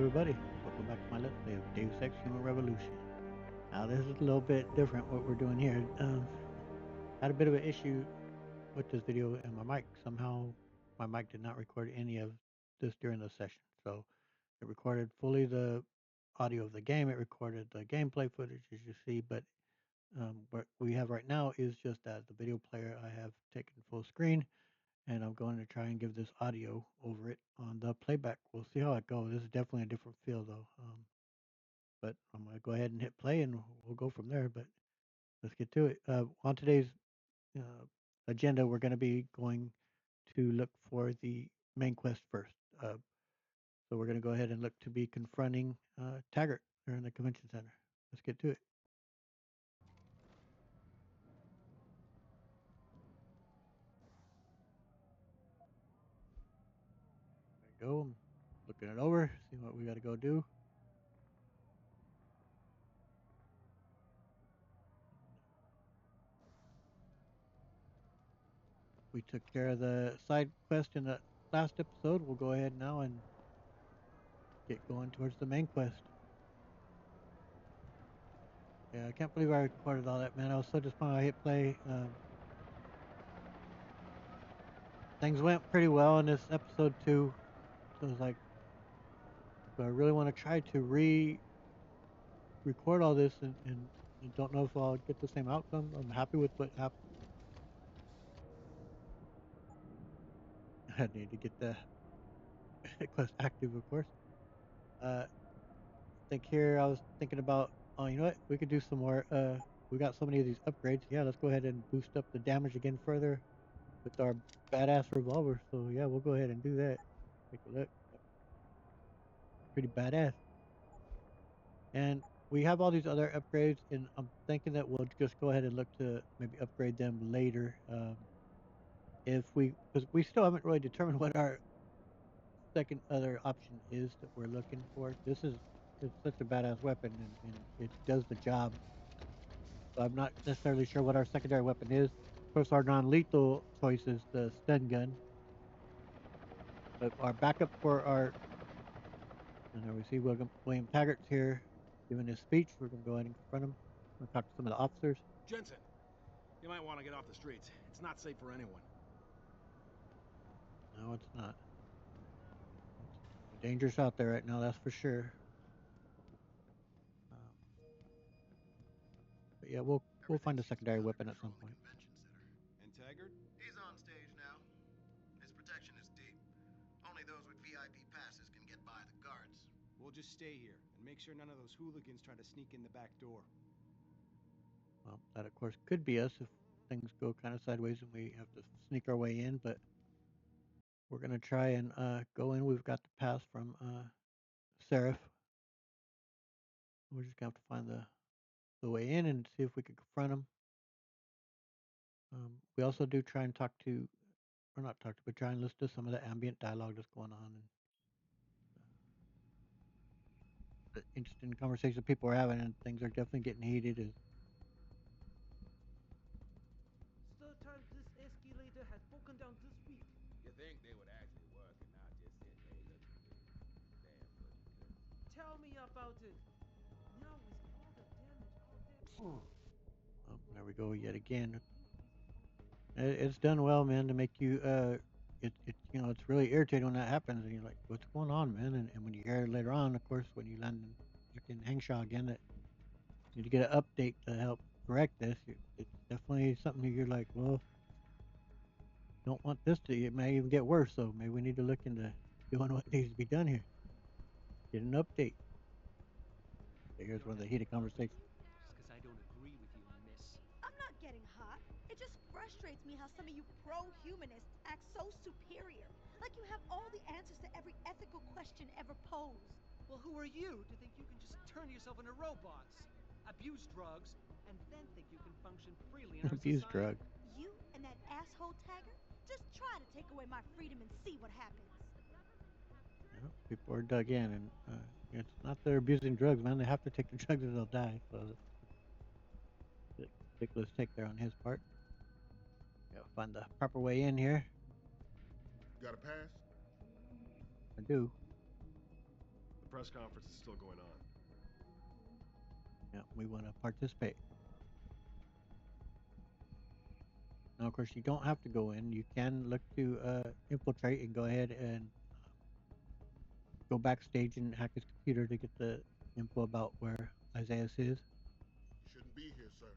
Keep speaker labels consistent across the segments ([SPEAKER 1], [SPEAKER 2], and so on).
[SPEAKER 1] everybody. Welcome back to my Let's Play of Deus Ex Human Revolution. Now, this is a little bit different what we're doing here. Had a bit of an issue with this video and my mic. Somehow, my mic did not record any of this during the session. So, it recorded fully the audio of the game. It recorded the gameplay footage, as you see. But what we have right now is just that the video player I have taken full screen. And I'm going to try and give this audio over it on the playback. We'll see how it goes. This is definitely a different feel though. But I'm going to go ahead and hit play and we'll go from there. But let's get to it. On today's uh, agenda, we're going to be going to look for the main quest first. So we're going to go ahead and look to be confronting Taggert there in the convention center. Let's get to it. There you go. I'm looking it over, see what we got to go do. We took care of the side quest in the last episode. We'll go ahead now and get going towards the main quest. Yeah, I can't believe I recorded all that, man. I was so disappointed. I hit play. Things went pretty well in this episode too. So I was like, do I really want to try to record all this and don't know if I'll get the same outcome. I'm happy with what happened. I need to get the quest active, of course. I think here I was thinking about, oh, you know what? We could do some more. We got so many of these upgrades. Yeah, let's go ahead and boost up the damage again further with our badass revolver. So yeah, we'll go ahead and do that. Take a look. Pretty badass. And we have all these other upgrades, and I'm thinking that we'll just go ahead and look to maybe upgrade them later. If we, because we still haven't really determined what our second other option is that we're looking for. It's such a badass weapon, and it does the job. So I'm not necessarily sure what our secondary weapon is. Of course, our non-lethal choice is the stun gun. But our backup for our, and there we see William Taggart's here giving his speech. We're going to go ahead and confront him. We'll talk to some of the officers.
[SPEAKER 2] Jensen, you might want to get off the streets. It's not safe for anyone.
[SPEAKER 1] No, it's not. It's dangerous out there right now, that's for sure. But yeah, we'll find a secondary weapon at some point.
[SPEAKER 3] And Taggert?
[SPEAKER 4] He's on stage now. His protection is deep. Only those with VIP passes can get by the guards.
[SPEAKER 3] We'll just stay here and make sure none of those hooligans try to sneak in the back door.
[SPEAKER 1] Well, that of course could be us if things go kind of sideways and we have to sneak our way in, but we're gonna try and go in. We've got the pass from Seraph. We're just gonna have to find the way in and see if we can confront him. We also do try and talk to, or not talk to, but try and listen to some of the ambient dialogue that's going on and the interesting conversations people are having, and things are definitely getting heated.
[SPEAKER 5] Third time this escalator has broken down this week.
[SPEAKER 6] You think they would actually work and not just sit there looking good. Damn looking good.
[SPEAKER 5] Tell me about it. Now with all the damage out there.
[SPEAKER 1] Oh, there we go yet again. It's done well, man, to make you you know, it's really irritating when that happens and you're like, what's going on, man? And when you hear it later on, of course, when you land in Hangshaw again, that you need to get an update to help correct this. It's definitely something that you're like, well, don't want this to, it may even get worse, so maybe we need to look into doing what needs to be done here. Get an update. So here's one of the heated conversations.
[SPEAKER 5] Just because I don't agree with you, miss.
[SPEAKER 7] I'm not getting hot. It just frustrates me how some of you pro-humanists act so superior. Like you have all the answers to every ethical question ever posed.
[SPEAKER 5] Well, who are you to think you can just turn yourself into robots, abuse drugs, and then think you can function freely in our
[SPEAKER 1] Abuse
[SPEAKER 5] society?
[SPEAKER 1] drug.
[SPEAKER 7] You and that asshole Taggert just try to take away my freedom and see what happens.
[SPEAKER 1] You know, people are dug in, and it's not they're abusing drugs, man. They have to take the drugs or they'll die. So it's a ridiculous take there on his part. Gotta find the proper way in here.
[SPEAKER 6] Got a pass?
[SPEAKER 1] I do.
[SPEAKER 8] The press conference is still going on.
[SPEAKER 1] Yeah, we want to participate. Now, of course, you don't have to go in. You can look to infiltrate and go ahead and go backstage and hack his computer to get the info about where Isaiah is.
[SPEAKER 9] Shouldn't be here, sir.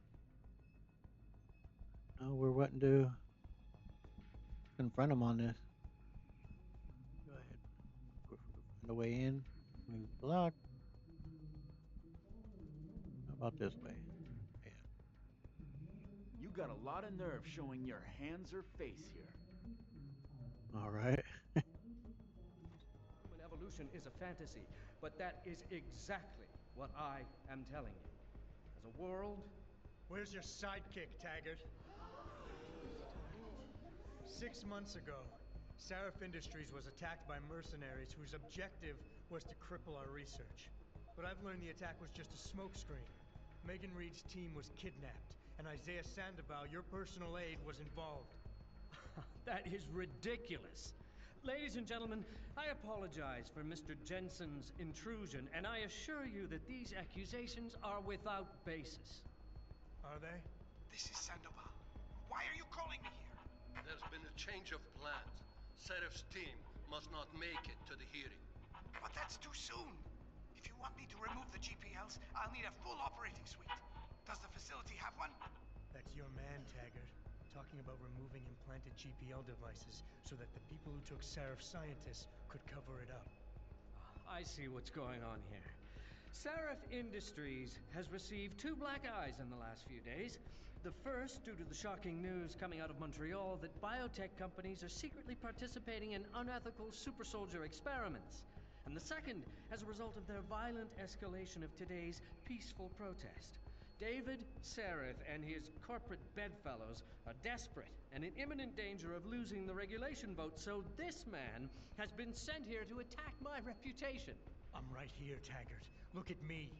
[SPEAKER 1] No, we're wanting to confront him on this. Go ahead. Find a way in. Move block. How about this way? Yeah.
[SPEAKER 10] You got a lot of nerve showing your hands or face here.
[SPEAKER 1] All right.
[SPEAKER 5] Human evolution is a fantasy, but that is exactly what I am telling you. As a world...
[SPEAKER 3] Where's your sidekick, Taggert? 6 months ago, Seraph Industries was attacked by mercenaries whose objective was to cripple our research. But I've learned the attack was just a smokescreen. Megan Reed's team was kidnapped, and Isaiah Sandoval, your personal aide, was involved.
[SPEAKER 5] That is ridiculous. Ladies and gentlemen, I apologize for Mr. Jensen's intrusion, and I assure you that these accusations are without basis.
[SPEAKER 3] Are they?
[SPEAKER 11] This is Sandoval. Why are you calling me here?
[SPEAKER 12] There's been a change of plans. Seraph's team must not make it to the hearing.
[SPEAKER 11] But that's too soon. If you want me to remove the GPLs, I'll need a full operating suite. Does the facility have one?
[SPEAKER 3] That's your man, Taggert. Talking about removing implanted GPL devices so that the people who took Seraph scientists could cover it up.
[SPEAKER 5] I see what's going on here. Seraph Industries has received 2 black eyes in the last few days. The first, due to the shocking news coming out of Montreal that biotech companies are secretly participating in unethical super soldier experiments. And the second, as a result of their violent escalation of today's peaceful protest. David Seraph and his corporate bedfellows are desperate and in imminent danger of losing the regulation vote, so this man has been sent here to attack my reputation.
[SPEAKER 3] I'm right here, Taggert. Look at me.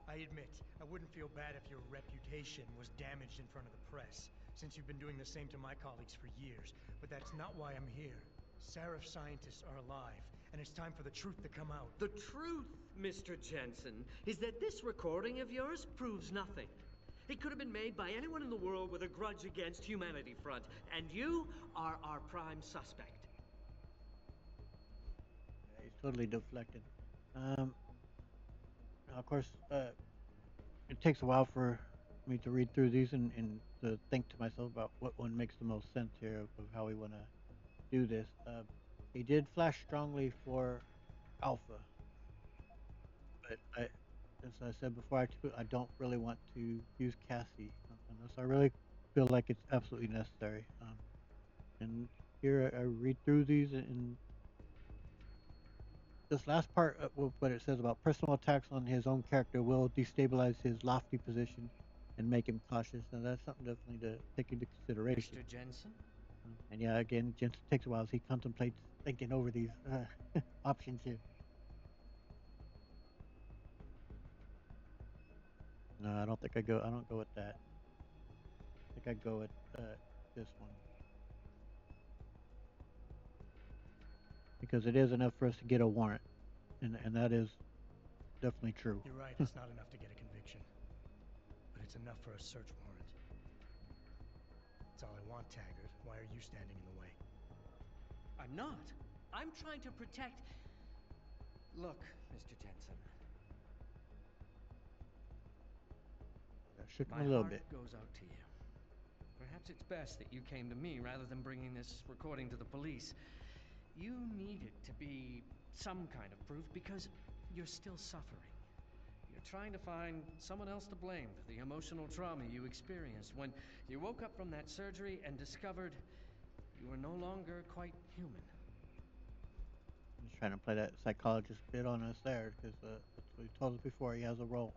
[SPEAKER 3] I admit, I wouldn't feel bad if your reputation was damaged in front of the press, since you've been doing the same to my colleagues for years. But that's not why I'm here. Seraph scientists are alive, and it's time for the truth to come out.
[SPEAKER 5] The truth, Mr. Jensen, is that this recording of yours proves nothing. It could have been made by anyone in the world with a grudge against Humanity Front, and you are our prime suspect.
[SPEAKER 1] Yeah, he's totally deflected. Of course, it takes a while for me to read through these and to think to myself about what one makes the most sense here of how we want to do this. He did flash strongly for Alpha, but as I said before, I don't really want to use Cassie unless I really feel like it's absolutely necessary. And here I read through these, and this last part, what it says about personal attacks on his own character will destabilize his lofty position and make him cautious. And that's something definitely to take into consideration.
[SPEAKER 5] Mr. Jensen?
[SPEAKER 1] And yeah, again, Jensen takes a while as he contemplates thinking over these options here. No, I don't think I don't go with that. I think I go with this one. Because it is enough for us to get a warrant. And that is definitely true.
[SPEAKER 3] You're right, it's not enough to get a conviction. But it's enough for a search warrant. That's all I want, Taggert. Why are you standing in the way?
[SPEAKER 5] I'm not. I'm trying to protect... Look, Mr. Jensen.
[SPEAKER 1] That shook him
[SPEAKER 5] My
[SPEAKER 1] a little
[SPEAKER 5] heart
[SPEAKER 1] bit.
[SPEAKER 5] goes out to you. Perhaps it's best that you came to me rather than bringing this recording to the police. You need it to be some kind of proof because you're still suffering. You're trying to find someone else to blame for the emotional trauma you experienced when you woke up from that surgery and discovered you were no longer quite human.
[SPEAKER 1] He's trying to play that psychologist bit on us there because that's what he told us before. He has a role.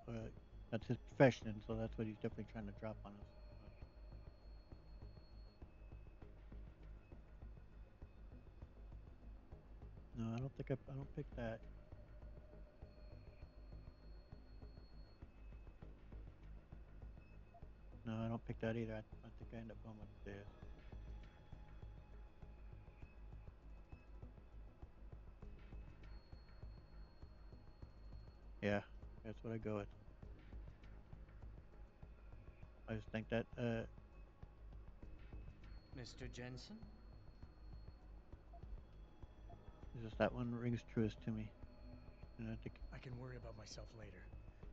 [SPEAKER 1] That's his profession, so that's what he's definitely trying to drop on us. No, I don't think I don't pick that. No, I don't pick that either. I think I end up going with this. Yeah, that's what I go with. I just think that
[SPEAKER 5] Mr. Jensen?
[SPEAKER 1] just that one rings truest to me. And I think
[SPEAKER 3] I can worry about myself later.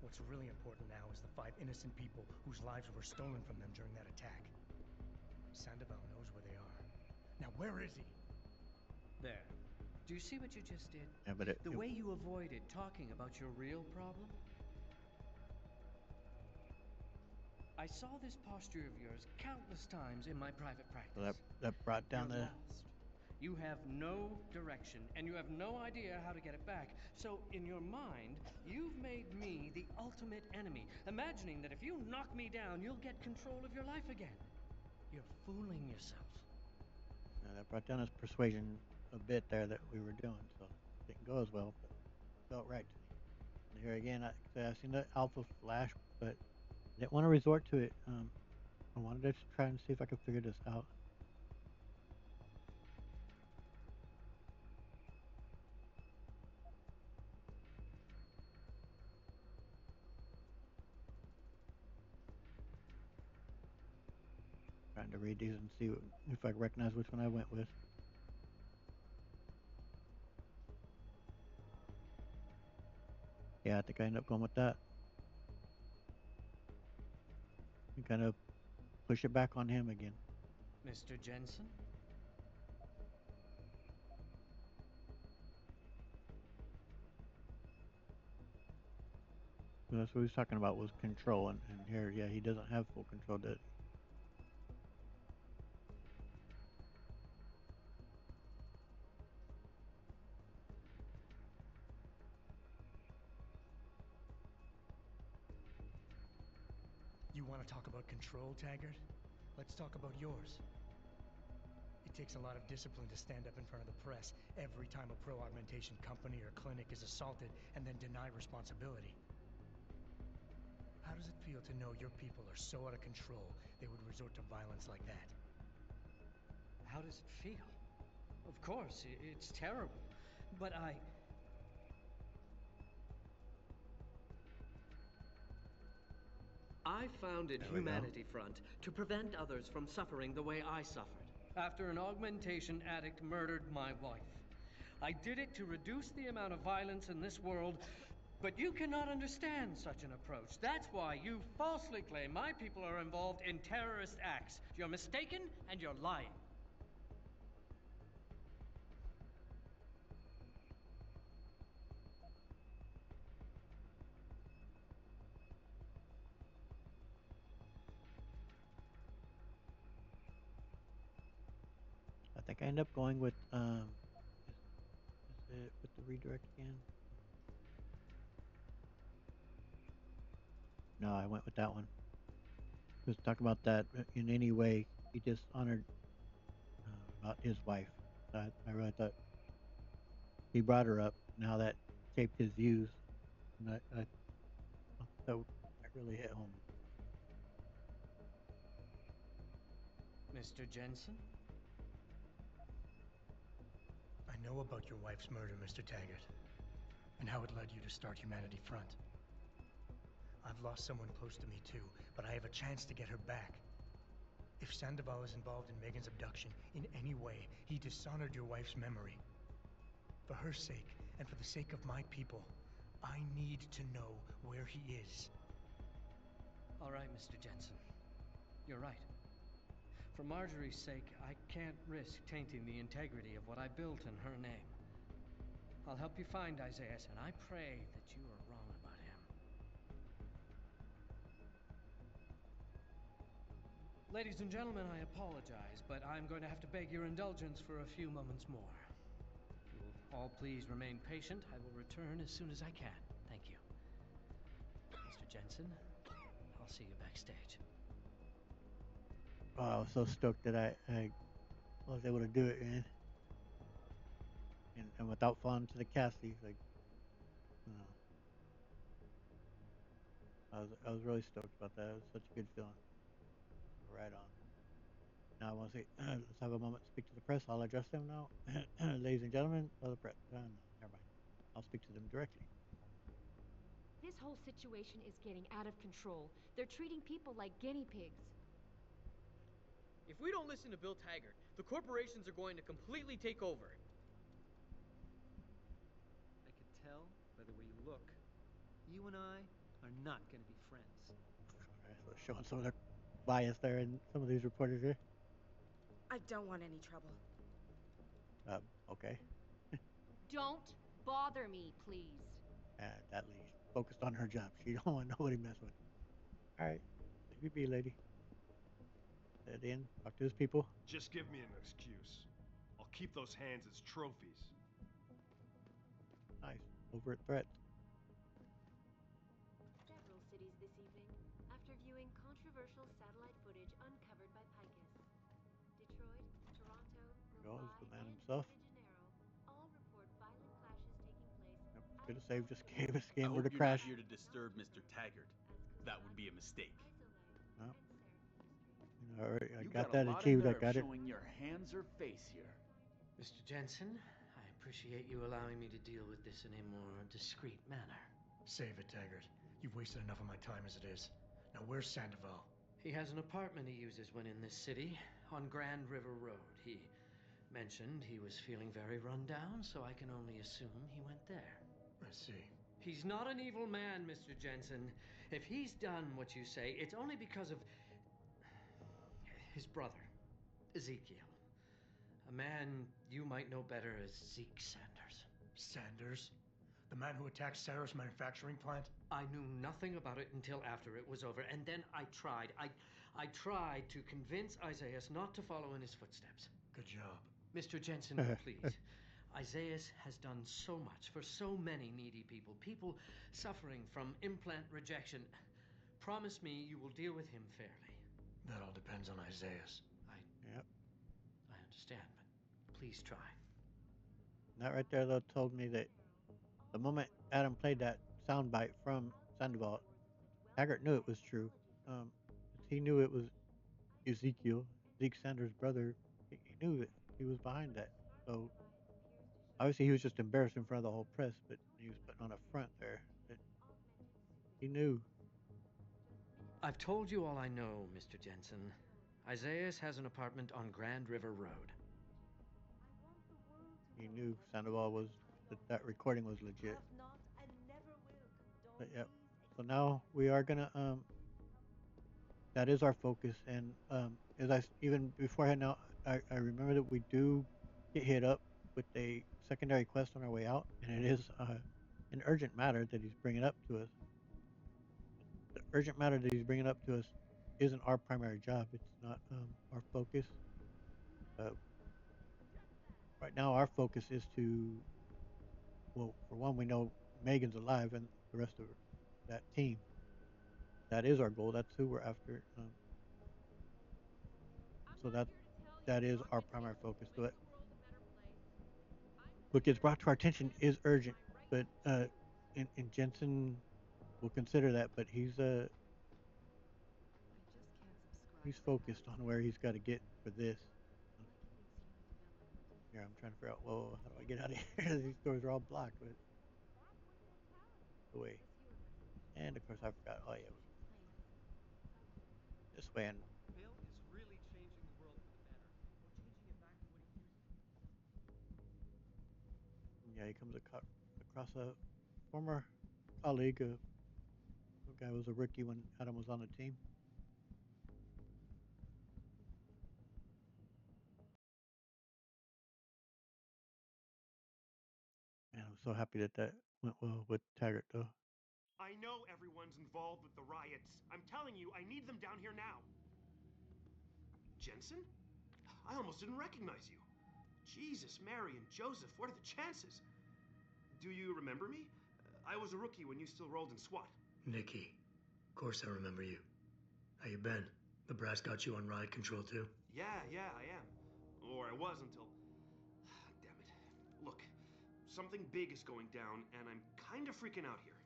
[SPEAKER 3] What's really important now is the 5 innocent people whose lives were stolen from them during that attack. Sandoval knows where they are. Now where is he?
[SPEAKER 5] There. Do you see what you just did?
[SPEAKER 1] yeah, but
[SPEAKER 5] The way you avoided talking about your real problem? I saw this posture of yours countless times in my private practice.
[SPEAKER 1] so that brought down
[SPEAKER 5] You're
[SPEAKER 1] the
[SPEAKER 5] lost. You have no direction, and you have no idea how to get it back. So, in your mind, you've made me the ultimate enemy, imagining that if you knock me down, you'll get control of your life again. You're fooling yourself.
[SPEAKER 1] that brought down his persuasion a bit there that we were doing. So it didn't go as well, but it felt right to me. And here again, I've seen the alpha flash, but I didn't want to resort to it. I wanted to try and see if I could figure this out. Trying to read these and see if I recognize which one I went with. Yeah, I think I ended up going with that. And kind of push it back on him again.
[SPEAKER 5] Mr. Jensen?
[SPEAKER 1] So that's what he was talking about was control, and here, yeah, he doesn't have full control. Does he?
[SPEAKER 3] You want to talk about control, Taggert? Let's talk about yours. It takes a lot of discipline to stand up in front of the press every time a pro-augmentation company or clinic is assaulted and then deny responsibility. How does it feel to know your people are so out of control they would resort to violence like that?
[SPEAKER 5] How does it feel? Of course, it's terrible. But I founded Humanity Front to prevent others from suffering the way I suffered after an augmentation addict murdered my wife. I did it to reduce the amount of violence in this world, but you cannot understand such an approach. That's why you falsely claim my people are involved in terrorist acts. You're mistaken and you're lying.
[SPEAKER 1] I think I end up going with is it with the redirect again? No, I went with that one. Just talk about that in any way he dishonored about his wife. I really thought he brought her up, and how that shaped his views, and I that really hit home.
[SPEAKER 5] Mr. Jensen?
[SPEAKER 3] I know about your wife's murder, Mr. Taggert, and how it led you to start Humanity Front. I've lost someone close to me too, but I have a chance to get her back. If Sandoval is involved in Megan's abduction in any way, he dishonored your wife's memory. For her sake, and for the sake of my people, I need to know where he is.
[SPEAKER 5] All right, Mr. Jensen. You're right. For Marjorie's sake, I can't risk tainting the integrity of what I built in her name. I'll help you find Isaiah, and I pray that you are wrong about him. Ladies and gentlemen, I apologize, but I'm going to have to beg your indulgence for a few moments more. If you will all please remain patient, I will return as soon as I can. Thank you. Mr. Jensen, I'll see you backstage.
[SPEAKER 1] Oh, I was so stoked that I was able to do it, man. And without falling to the Cassie, like, you know, I was really stoked about that. It was such a good feeling. Right on. Now I want to say, let's have a moment to speak to the press. I'll address them now. Ladies and gentlemen of the press. No, never mind. I'll speak to them directly.
[SPEAKER 8] This whole situation is getting out of control. They're treating people like guinea pigs.
[SPEAKER 13] If we don't listen to Bill Taggert, the corporations are going to completely take over.
[SPEAKER 5] I can tell by the way you look. You and I are not going to be friends.
[SPEAKER 1] Alright, so showing some of their bias there in some of these reporters here.
[SPEAKER 14] I don't want any trouble.
[SPEAKER 1] Okay.
[SPEAKER 8] Don't bother me, please.
[SPEAKER 1] That lady's focused on her job. She don't want nobody mess with. Alright, leave you be, lady. Head in, talk to his people.
[SPEAKER 15] Just give me an excuse. I'll keep those hands as trophies.
[SPEAKER 1] Nice. Overt threats.
[SPEAKER 8] Several cities this evening, after viewing controversial satellite footage uncovered by Picus. Detroit, Toronto,
[SPEAKER 1] Goes
[SPEAKER 8] Mumbai,
[SPEAKER 1] the man
[SPEAKER 8] and
[SPEAKER 1] himself.
[SPEAKER 8] Rio de Janeiro all report violent clashes taking place.
[SPEAKER 1] Yep, could have saved just gave us
[SPEAKER 10] I
[SPEAKER 1] game
[SPEAKER 10] hope
[SPEAKER 1] to
[SPEAKER 10] you're
[SPEAKER 1] crash.
[SPEAKER 10] not here to disturb Mr. Taggert. That would be a mistake.
[SPEAKER 1] No. Alright, I
[SPEAKER 10] You
[SPEAKER 1] got
[SPEAKER 10] got a
[SPEAKER 1] that
[SPEAKER 10] lot of
[SPEAKER 1] achieved. I
[SPEAKER 10] nerve
[SPEAKER 1] got it.
[SPEAKER 10] showing your hands or face here.
[SPEAKER 5] Mr. Jensen, I appreciate you allowing me to deal with this in a more discreet manner.
[SPEAKER 3] Save it, Taggert. You've wasted enough of my time as it is. Now, where's Sandoval?
[SPEAKER 5] He has an apartment he uses when in this city, on Grand River Road. He mentioned he was feeling very run down, so I can only assume he went there.
[SPEAKER 3] I see.
[SPEAKER 5] He's not an evil man, Mr. Jensen. If he's done what you say, it's only because of his brother, Ezekiel. A man you might know better as Zeke Sanders.
[SPEAKER 3] Sanders? The man who attacked Sarah's manufacturing plant?
[SPEAKER 5] I knew nothing about it until after it was over, and then I tried. I tried to convince Isaias not to follow in his footsteps.
[SPEAKER 3] Good job.
[SPEAKER 5] Mr. Jensen, please. Isaias has done so much for so many needy people. People suffering from implant rejection. Promise me you will deal with him fairly.
[SPEAKER 3] That all depends on Isaias.
[SPEAKER 1] Yep.
[SPEAKER 5] I understand, but please try.
[SPEAKER 1] That right there, though, told me that the moment Adam played that soundbite from Sandoval, Taggert knew it was true. He knew it was Ezekiel, Zeke Sanders' brother. He knew that he was behind that. So obviously he was just embarrassed in front of the whole press, but he was putting on a front there. But he knew.
[SPEAKER 5] I've told you all I know, Mr. Jensen. Isaias has an apartment on Grand River Road.
[SPEAKER 1] He knew Sandoval was that recording was legit. But yep. So now we are gonna that is our focus, and as even beforehand now, I remember that we do get hit up with a secondary quest on our way out, and it is an urgent matter that he's bringing up to us. The urgent matter that he's bringing up to us isn't our primary job. It's not our focus. Right now, our focus is to, well, for one, we know Megan's alive, and the rest of that team. That is our goal. That's who we're after. So that is our primary focus. So what gets brought to our attention is urgent, but and Jensen will consider that, but he's focused on where he's got to get for this. Here, I'm trying to figure out, whoa, how do I get out of here? These doors are all blocked, but the way. And of course I forgot, oh yeah, this way. And
[SPEAKER 13] Bill is really changing the world for the better. We're changing it back to what it used to be.
[SPEAKER 1] yeah, he comes across a former colleague, the guy was a rookie when Adam was on the team. Man, I'm so happy that went well with Taggert, though.
[SPEAKER 15] I know everyone's involved with the riots. I'm telling you, I need them down here now. Jensen? I almost didn't recognize you. Jesus, Mary, and Joseph, what are the chances? Do you remember me? I was a rookie when you still rolled in SWAT.
[SPEAKER 3] Nikki. Of course I remember you. How you been? The brass got you on riot control too?
[SPEAKER 15] Yeah, I am. Or I was until... Damn it. Look, something big is going down, and I'm kind of freaking out here.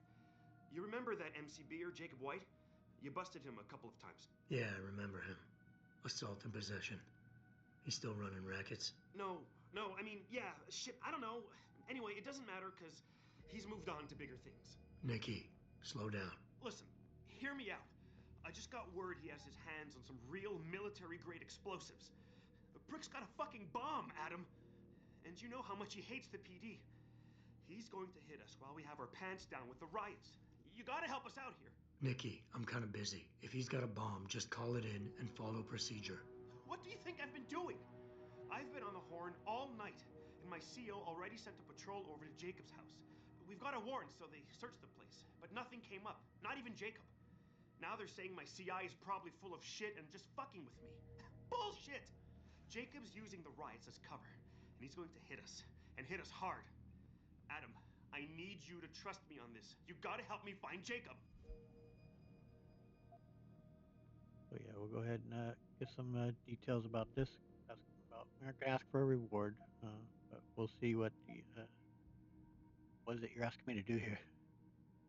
[SPEAKER 15] You remember that MCBer, Jacob White? You busted him a couple of times.
[SPEAKER 3] Yeah, I remember him. Assault and possession. He's still running rackets?
[SPEAKER 15] No, I mean, yeah, shit, I don't know. Anyway, it doesn't matter, because he's moved on to bigger things.
[SPEAKER 3] Nikki, Slow down.
[SPEAKER 15] Listen, hear me out. I just got word he has his hands on some real military-grade explosives. The prick's got a fucking bomb, Adam. And you know how much he hates the PD. He's going to hit us while we have our pants down with the riots. You gotta help us out here.
[SPEAKER 3] Nikki, I'm kind of busy. If he's got a bomb, just call it in and follow procedure.
[SPEAKER 15] What do you think I've been doing? I've been on the horn all night, and my CO already sent a patrol over to Jacob's house. We've got a warrant, so they searched the place, but nothing came up, not even Jacob. Now they're saying my CI is probably full of shit and just fucking with me. Bullshit! Jacob's using the riots as cover, and he's going to hit us, and hit us hard. Adam, I need you to trust me on this. You gotta help me find Jacob.
[SPEAKER 1] So yeah, we'll go ahead and get some details about this. We're not gonna ask for a reward, but we'll see what what is it you're asking me to do here.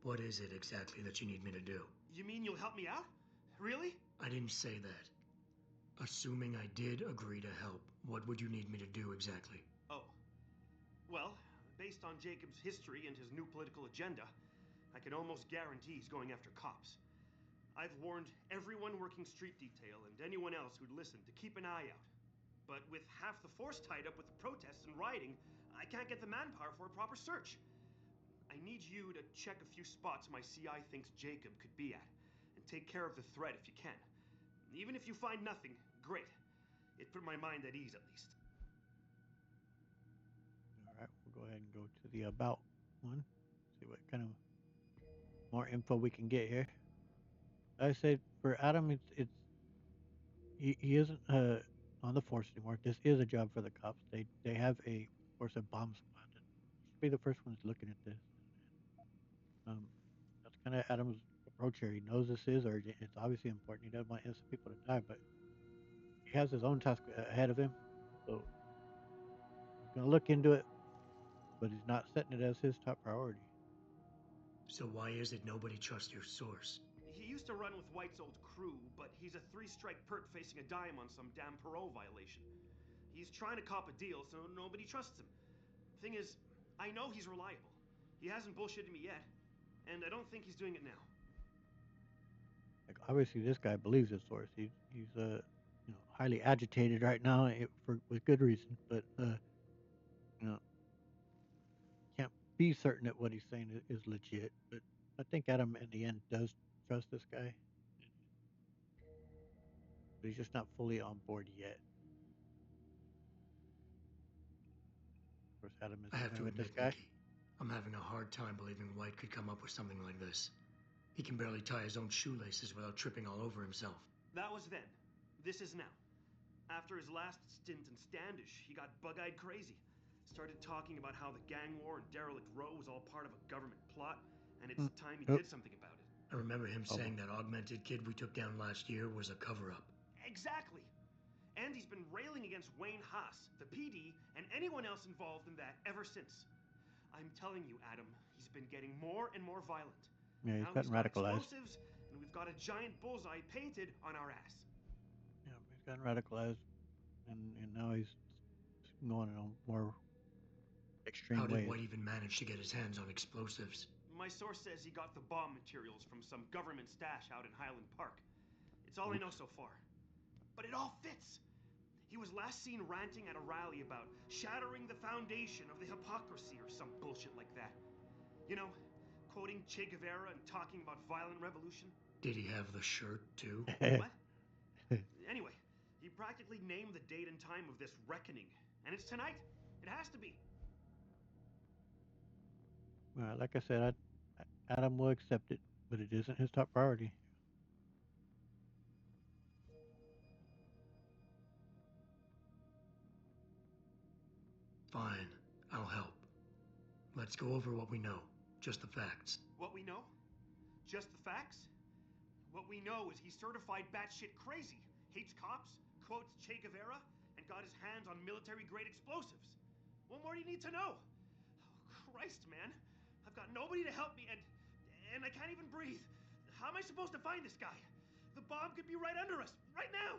[SPEAKER 3] What is it exactly that you need me to do?
[SPEAKER 15] You mean you'll help me out? Really?
[SPEAKER 3] I didn't say that. Assuming I did agree to help, what would you need me to do exactly?
[SPEAKER 15] Oh. Well, based on Jacob's history and his new political agenda, I can almost guarantee he's going after cops. I've warned everyone working street detail and anyone else who'd listen to keep an eye out. But with half the force tied up with the protests and rioting, I can't get the manpower for a proper search. I need you to check a few spots my CI thinks Jacob could be at, and take care of the threat if you can. Even if you find nothing, great. It put my mind at ease, at least.
[SPEAKER 1] Alright, we'll go ahead and go to the about one. See what kind of more info we can get here. I say for Adam, he isn't on the force anymore. This is a job for the cops. They have a force of bomb squad. And he should be the first ones looking at this. And that's kind of Adam's approach here. He knows this is urgent. It's obviously important. He doesn't want innocent people to die, but he has his own task ahead of him. So he's going to look into it, but he's not setting it as his top priority.
[SPEAKER 3] So why is it nobody trusts your source?
[SPEAKER 15] He used to run with White's old crew, but he's a 3-strike perk facing a dime on some damn parole violation. He's trying to cop a deal, so nobody trusts him. Thing is, I know he's reliable. He hasn't bullshitted me yet, and I don't think he's doing it now.
[SPEAKER 1] Like obviously, this guy believes his source. He's highly agitated right now with good reason, but can't be certain that what he's saying is legit. But I think Adam, in the end, does trust this guy, but he's just not fully on board yet. Of course, Adam is
[SPEAKER 3] I have to
[SPEAKER 1] with this
[SPEAKER 3] admit,
[SPEAKER 1] guy.
[SPEAKER 3] Nikki, I'm having a hard time believing White could come up with something like this. He can barely tie his own shoelaces without tripping all over himself.
[SPEAKER 15] That was then. This is now. After his last stint in Standish, he got bug-eyed crazy. Started talking about how the gang war in Derelict Row was all part of a government plot, and it's time he did something about it.
[SPEAKER 3] I remember him saying that augmented kid we took down last year was a cover-up.
[SPEAKER 15] Exactly. And he's been railing against Wayne Haas, the PD, and anyone else involved in that ever since. I'm telling you, Adam, he's been getting more and more violent.
[SPEAKER 1] Yeah, he's
[SPEAKER 15] now
[SPEAKER 1] gotten
[SPEAKER 15] he's got
[SPEAKER 1] radicalized.
[SPEAKER 15] explosives, and we've got a giant bullseye painted on our ass.
[SPEAKER 1] Yeah, he's gotten radicalized, and now he's going in a more extreme
[SPEAKER 3] How did
[SPEAKER 1] ways.
[SPEAKER 3] White even manage to get his hands on explosives?
[SPEAKER 15] My source says he got the bomb materials from some government stash out in Highland Park. It's all I know so far. But it all fits. He was last seen ranting at a rally about shattering the foundation of the hypocrisy or some bullshit like that. You know, quoting Che Guevara and talking about violent revolution.
[SPEAKER 3] Did he have the shirt, too?
[SPEAKER 15] What? Anyway, he practically named the date and time of this reckoning. And it's tonight. It has to be.
[SPEAKER 1] Like I said, Adam will accept it, but it isn't his top priority.
[SPEAKER 3] Fine, I'll help. Let's go over what we know. Just the facts.
[SPEAKER 15] What we know? Just the facts? What we know is he's certified batshit crazy, hates cops, quotes Che Guevara, and got his hands on military-grade explosives. What more do you need to know? Oh, Christ, man. I've got nobody to help me, and I can't even breathe. How am I supposed to find this guy? The bomb could be right under us, right now!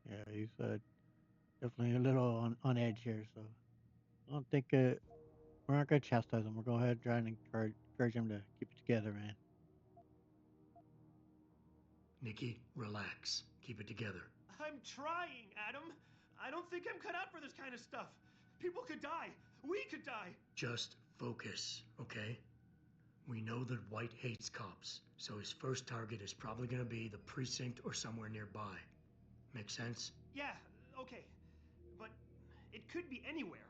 [SPEAKER 1] Yeah, he's definitely a little on edge here, so I don't think We're not gonna chastise him. We'll go ahead and try and encourage him to keep it together, man.
[SPEAKER 3] Nikki, relax. Keep it together.
[SPEAKER 15] I'm trying, Adam. I don't think I'm cut out for this kind of stuff. People could die. We could die.
[SPEAKER 3] Just focus, okay? We know that White hates cops, so his first target is probably gonna be the precinct or somewhere nearby. Make sense?
[SPEAKER 15] Yeah, okay. But it could be anywhere.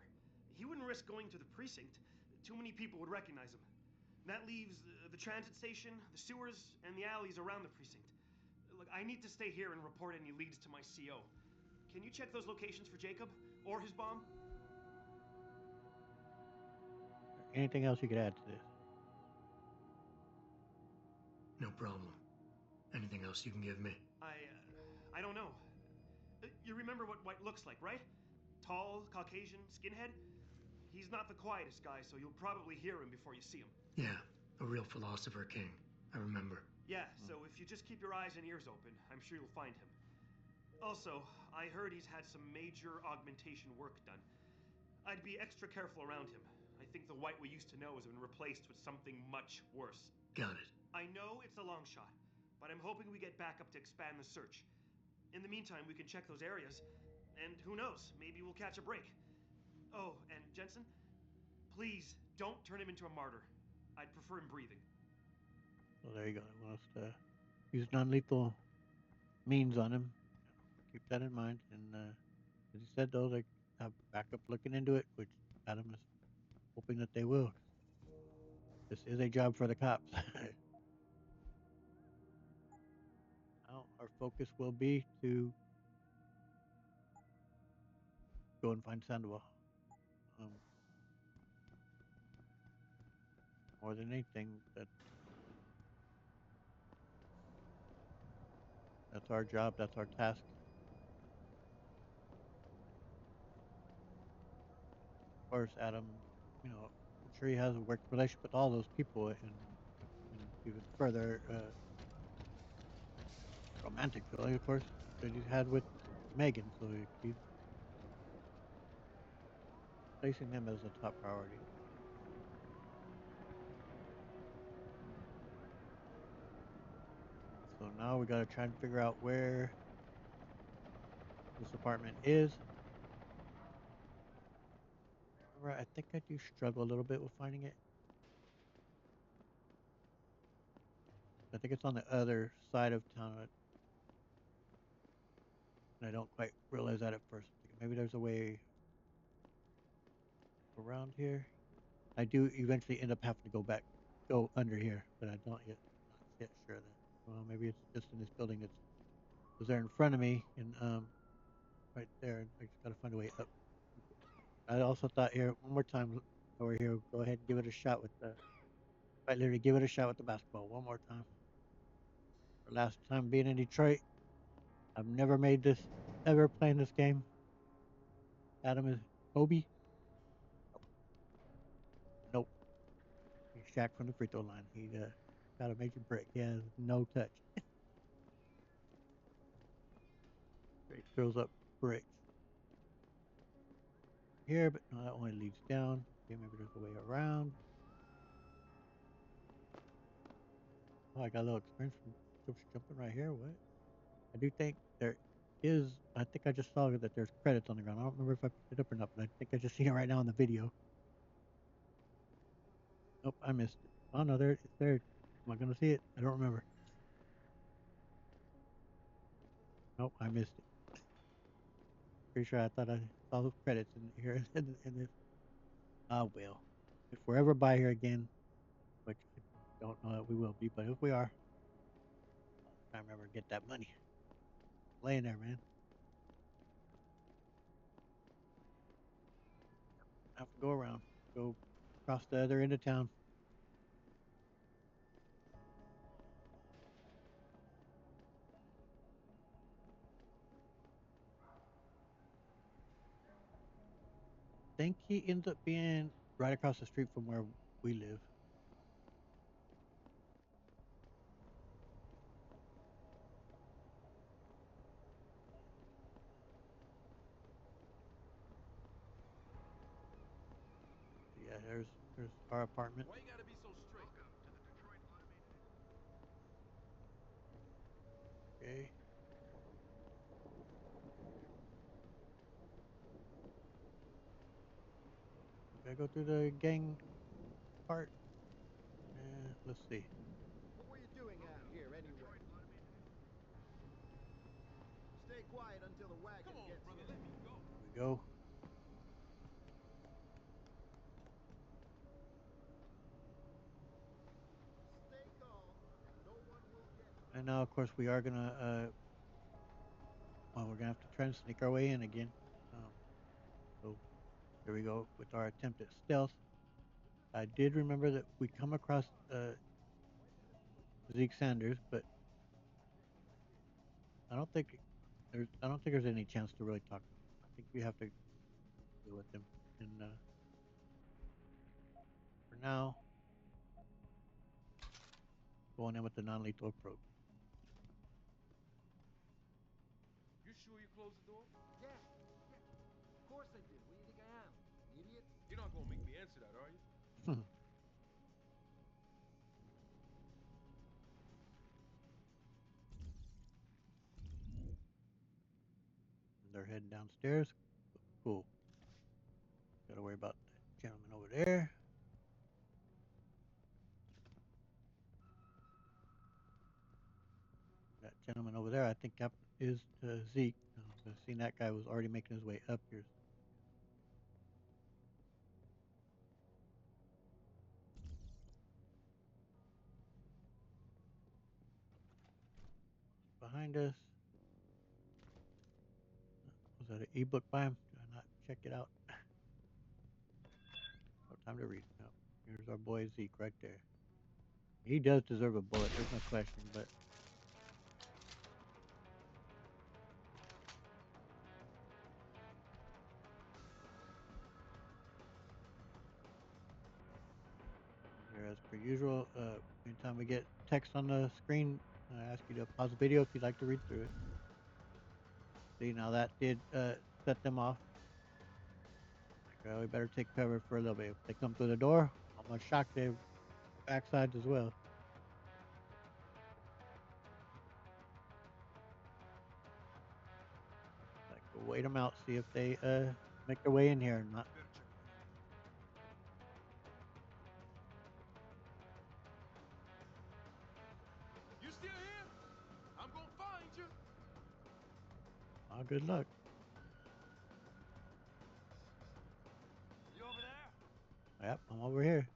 [SPEAKER 15] He wouldn't risk going to the precinct. Too many people would recognize him. That leaves the transit station, the sewers, and the alleys around the precinct. Look, I need to stay here and report any leads to my CO. Can you check those locations for Jacob or his bomb?
[SPEAKER 1] Anything else you could add to this?
[SPEAKER 3] No problem. Anything else you can give me?
[SPEAKER 15] I don't know. You remember what White looks like, right? Tall, Caucasian, skinhead? He's not the quietest guy, so you'll probably hear him before you see him.
[SPEAKER 3] Yeah, a real philosopher king. I remember.
[SPEAKER 15] Yeah, so if you just keep your eyes and ears open, I'm sure you'll find him. Also, I heard he's had some major augmentation work done. I'd be extra careful around him. I think the White we used to know has been replaced with something much worse.
[SPEAKER 3] Got it.
[SPEAKER 15] I know it's a long shot, but I'm hoping we get backup to expand the search. In the meantime, we can check those areas, and who knows, maybe we'll catch a break. Oh, and Jensen, please don't turn him into a martyr. I'd prefer him breathing.
[SPEAKER 1] So there you go. He wants to use non-lethal means on him. Keep that in mind. And as he said, though, they have backup looking into it, which Adam is hoping that they will. This is a job for the cops. Now, our focus will be to go and find Sandoval. More than anything, that's our job. That's our task. Of course, Adam, I'm sure he has a work relationship with all those people, and even further romantic feeling, of course, that he's had with Megan. So he's placing them as a top priority. So now we gotta try and figure out where this apartment is. Remember, I think I do struggle a little bit with finding it. I think it's on the other side of town. And I don't quite realize that at first. Maybe there's a way around here. I do eventually end up having to go under here, but I don't not yet sure that. Well, maybe it's just in this building that's was there in front of me, and right there. I just gotta find a way up. I also thought here one more time over here. Go ahead and give it a shot with the. Right, literally give it a shot with the basketball one more time. For last time being in Detroit, I've never made this ever playing this game. Adam is Kobe. Nope. He's Shaq from the free throw line. He got a major break. He has no touch. Straight throws up bricks. Here, but no, that only leads down. Okay, maybe there's a way around. Oh, I got a little experience from just jumping right here. What? I do think there is. I think I just saw that there's credits on the ground. I don't remember if I picked it up or not, but I think I just seen it right now in the video. Nope, I missed it. Oh no, there it's there. Am I gonna see it? I don't remember. Nope, I missed it. Pretty sure I thought I saw those credits in here in this. Ah well. If we're ever by here again, which I don't know that we will be, but if we are, I remember to get that money. Laying there, man. I have to go around. Go across the other end of town. Think he ends up being right across the street from where we live. Yeah, there's our apartment.
[SPEAKER 6] Why you gotta be so strict?
[SPEAKER 1] Okay. Gotta go through the gang part. Let's see.
[SPEAKER 4] What were you doing out here anyway? Stay quiet until the wagon
[SPEAKER 6] Come on,
[SPEAKER 4] gets
[SPEAKER 6] brother,
[SPEAKER 4] here.
[SPEAKER 6] let me go.
[SPEAKER 1] Here we go.
[SPEAKER 4] Stay calm. No one will get hurt.
[SPEAKER 1] And now, of course, we are gonna well, we're gonna have to try and sneak our way in again. So here we go with our attempt at stealth. I did remember that we come across Zeke Sanders, but I don't think there's any chance to really talk to him. I think we have to deal with him. And for now, going in with the non-lethal approach.
[SPEAKER 6] You sure you closed the door?
[SPEAKER 4] Yeah. Of course I did. What do you think I am? An idiot?
[SPEAKER 6] You're not gonna make me answer that, are you?
[SPEAKER 1] They're heading downstairs. Cool. Gotta worry about that gentleman over there. That gentleman over there, I think that is Zeke. I've seen that guy was already making his way up here. Behind us. Was that an ebook by him? Did I not check it out? No time to read. No. Here's our boy Zeke right there. He does deserve a bullet, there's no question, but here as per usual, anytime we get text on the screen, I ask you to pause the video if you'd like to read through it. See, now that did set them off. Like, well, we better take cover for a little bit. If they come through the door, I'm gonna shock their backsides as well. Like, we'll wait them out, see if they make their way in here or not.
[SPEAKER 6] You still here? I'm gonna find you.
[SPEAKER 1] Oh, good luck.
[SPEAKER 6] You over there?
[SPEAKER 1] Yep, I'm over here.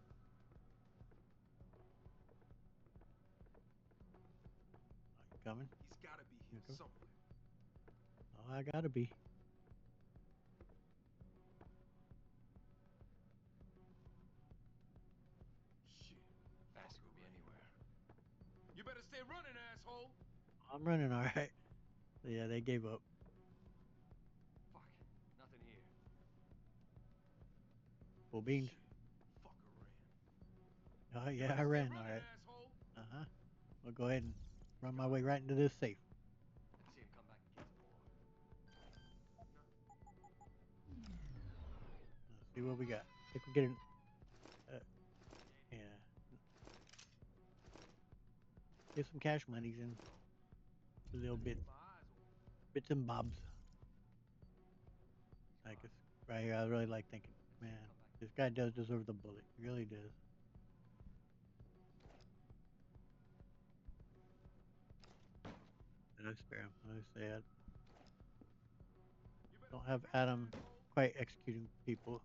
[SPEAKER 1] Are you coming?
[SPEAKER 6] He's gotta be here somewhere.
[SPEAKER 1] Oh, I gotta be.
[SPEAKER 6] Shit. Fast could be anywhere. You better stay running, asshole.
[SPEAKER 1] I'm running all right. Yeah, they gave up.
[SPEAKER 6] Fuck. Nothing here.
[SPEAKER 1] Full beans.
[SPEAKER 6] Shit. Fucker ran.
[SPEAKER 1] Oh,
[SPEAKER 6] You
[SPEAKER 1] yeah,
[SPEAKER 6] better
[SPEAKER 1] I
[SPEAKER 6] stay
[SPEAKER 1] ran
[SPEAKER 6] running,
[SPEAKER 1] all right.
[SPEAKER 6] asshole.
[SPEAKER 1] Uh-huh. We'll go ahead and run my way right into this safe.
[SPEAKER 5] See him come back and get some more.
[SPEAKER 1] Let's see what we got. If we get an... yeah. Get some cash monies in. A little bit. Bits and bobs. Like, it's right here, I really like thinking, man, this guy does deserve the bullet. He really does. And I spare him. I say I don't have Adam quite executing people.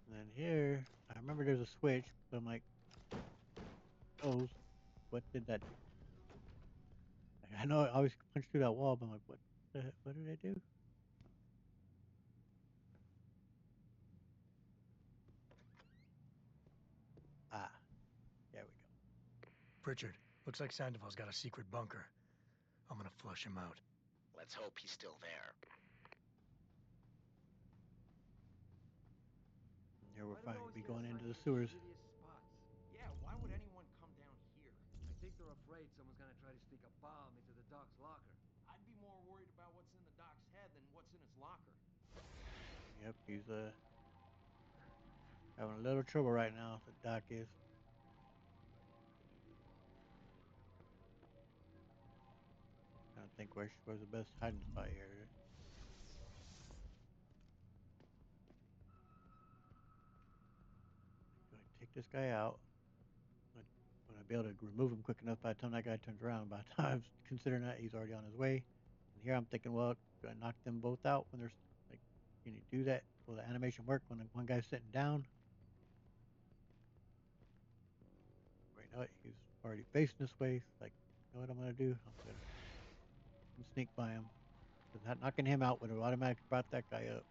[SPEAKER 1] And then here, I remember there's a switch, but I'm like, oh, what did that do? Like, I know I always punch through that wall, but I'm like, what did I do? Ah, there we go.
[SPEAKER 3] Pritchard, looks like Sandoval's got a secret bunker. I'm gonna flush him out.
[SPEAKER 4] Let's hope he's still there.
[SPEAKER 1] Here we're fine. Be going into the sewers.
[SPEAKER 15] Yeah, why would anyone come down here?
[SPEAKER 16] afraid someone's gonna try to sneak a bomb into the Doc's locker.
[SPEAKER 6] I'd be more worried about what's in the Doc's head than what's in his locker.
[SPEAKER 1] Yep, he's having a little trouble right now. The Doc is. I don't think where's the best hiding spot here. Go ahead and take this guy out. But would I be able to remove him quick enough by the time that guy turns around? By the time, considering that he's already on his way. And here I'm thinking, well, do I knock them both out when there's like, can you do that? Will the animation work when one guy's sitting down? Right now, he's already facing this way. Like, you know what I'm gonna do? I'm gonna sneak by him. Because knocking him out would have automatically brought that guy up.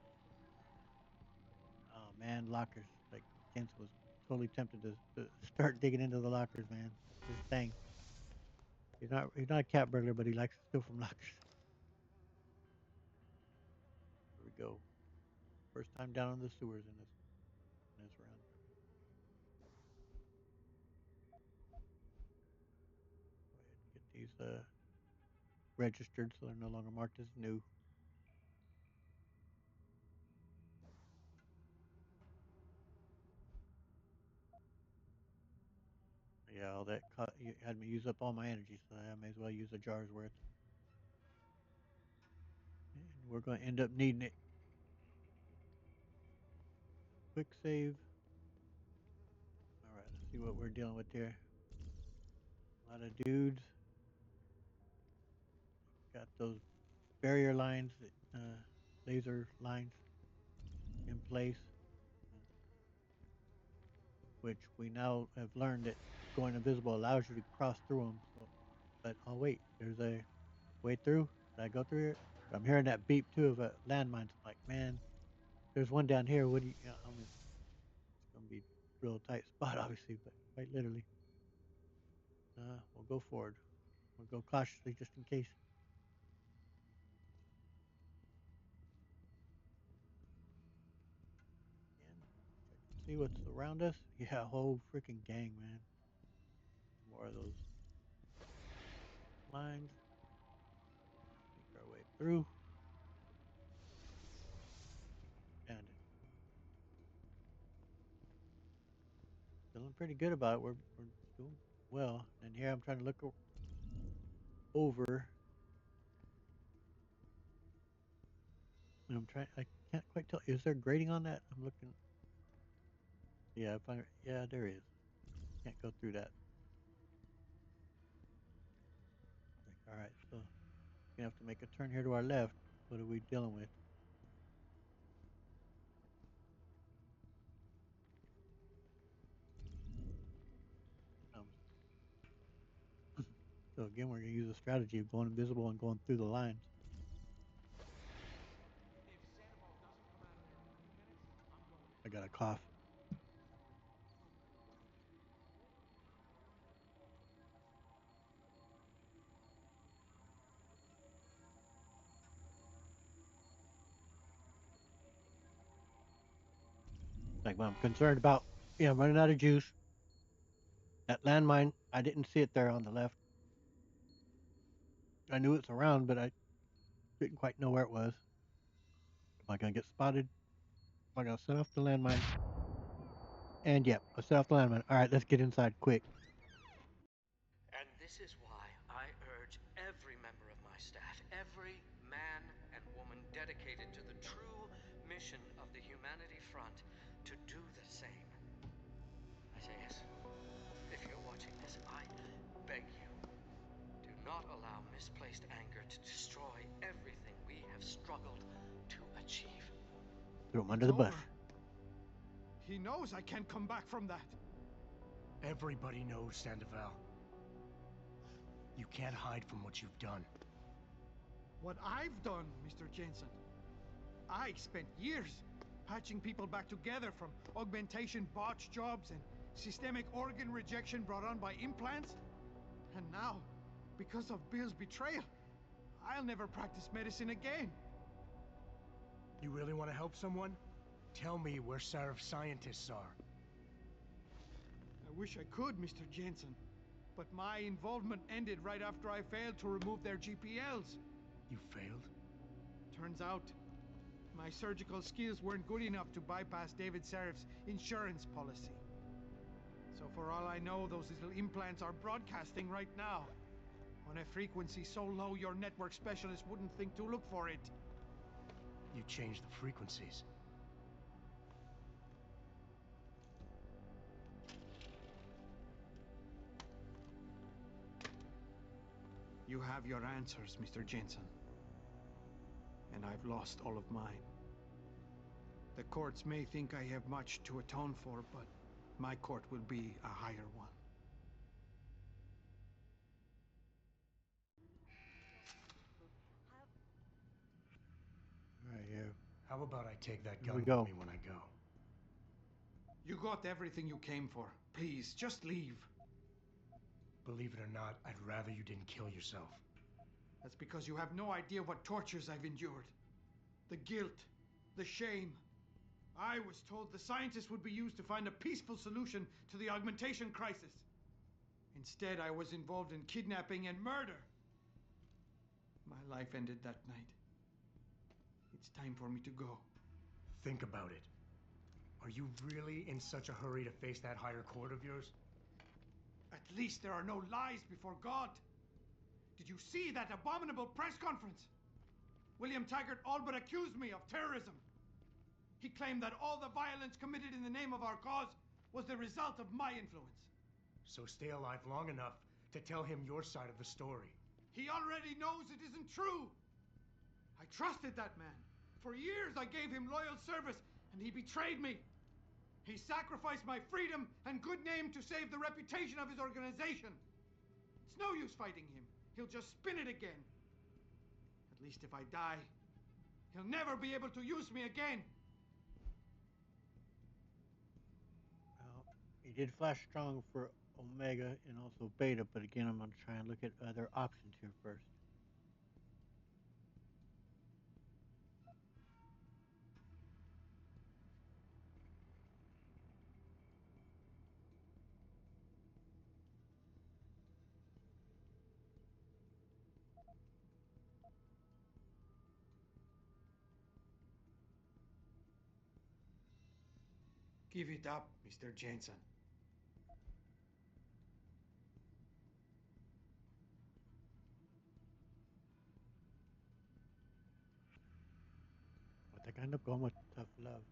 [SPEAKER 1] Oh man, lockers. Like Jensen was totally tempted to start digging into the lockers, man. His thing. He's not a cat burglar, but he likes to steal from lockers. Here we go. First time down in the sewers in this run. Go ahead and get these registered so they're no longer marked as new. Yeah, all that you had me use up all my energy, so I may as well use a jar's worth. And we're going to end up needing it. Quick save. All right, let's see what we're dealing with here. A lot of dudes. Got those barrier lines, laser lines in place, which we now have learned that going invisible allows you to cross through them. So, but oh wait, there's a way through. Did I go through here? I'm hearing that beep too of a landmines. I'm like, man, there's one down here. What do you? I mean, it's gonna be a real tight spot, obviously, but quite literally. We'll go forward. We'll go cautiously just in case. See what's around us? Yeah, a whole freaking gang, man. More of those lines. Make our way through. And feeling pretty good about it. We're doing well. And here I'm trying to look over. And I can't quite tell. Is there grading on that? I'm looking. Yeah, yeah, there is. Can't go through that. All right, so we have to make a turn here to our left. What are we dealing with? So again, we're gonna use a strategy of going invisible and going through the lines. I got a cough. Like, I'm concerned about, running out of juice. That landmine, I didn't see it there on the left. I knew it's around, but I didn't quite know where it was. Am I going to get spotted? Am I going to set off the landmine? And yep, I set off the landmine. All right, let's get inside quick.
[SPEAKER 5] And this is why I urge every member of my staff, every man and woman dedicated to the true mission of the Humanity Front, to do the same. I say yes. If you're watching this, I beg you, do not allow misplaced anger to destroy everything we have struggled to achieve.
[SPEAKER 1] Throw him under the bus.
[SPEAKER 11] He knows I can't come back from that.
[SPEAKER 3] Everybody knows, Sandoval. You can't hide from what you've done.
[SPEAKER 11] What I've done, Mr. Jensen. I spent years patching people back together from augmentation botch jobs and systemic organ rejection brought on by implants. And now, because of Bill's betrayal, I'll never practice medicine again.
[SPEAKER 3] You really want to help someone? Tell me where Sarif's scientists are.
[SPEAKER 11] I wish I could, Mr. Jensen. But my involvement ended right after I failed to remove their GPLs.
[SPEAKER 3] You failed?
[SPEAKER 11] Turns out, my surgical skills weren't good enough to bypass David Serif's insurance policy. So for all I know, those little implants are broadcasting right now. On a frequency so low your network specialist wouldn't think to look for it.
[SPEAKER 3] You changed the frequencies.
[SPEAKER 11] You have your answers, Mr. Jensen. And I've lost all of mine. The courts may think I have much to atone for, but my court will be a higher one.
[SPEAKER 1] Right here.
[SPEAKER 3] How about I take that
[SPEAKER 1] Here
[SPEAKER 3] gun
[SPEAKER 1] we go.
[SPEAKER 3] with me when I go?
[SPEAKER 11] You got everything you came for. Please, just leave.
[SPEAKER 3] Believe it or not, I'd rather you didn't kill yourself.
[SPEAKER 11] That's because you have no idea what tortures I've endured. The guilt, the shame. I was told the scientists would be used to find a peaceful solution to the augmentation crisis. Instead, I was involved in kidnapping and murder. My life ended that night. It's time for me to go.
[SPEAKER 3] Think about it. Are you really in such a hurry to face that higher court of yours?
[SPEAKER 11] At least there are no lies before God. Did you see that abominable press conference? William Taggert all but accused me of terrorism. He claimed that all the violence committed in the name of our cause was the result of my influence.
[SPEAKER 3] So stay alive long enough to tell him your side of the story.
[SPEAKER 11] He already knows it isn't true. I trusted that man. For years I gave him loyal service, and he betrayed me. He sacrificed my freedom and good name to save the reputation of his organization. It's no use fighting him. He'll just spin it again. At least if I die, he'll never be able to use me again.
[SPEAKER 1] Well, he did flash strong for Omega and also Beta, but again, I'm going to try and look at other options here first.
[SPEAKER 11] Give it up, Mr. Jensen.
[SPEAKER 1] I think I end up going with Tough Love.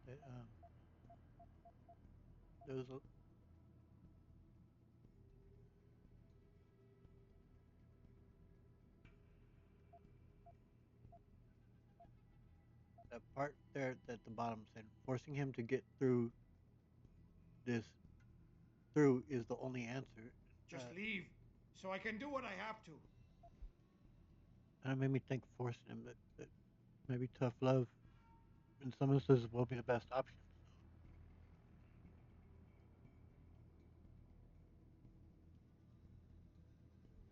[SPEAKER 1] There was that part there at the bottom said forcing him to get this through is the only answer.
[SPEAKER 11] Just leave, so I can do what I have to.
[SPEAKER 1] And it made me think forcing him that maybe Tough Love in some instances will be the best option.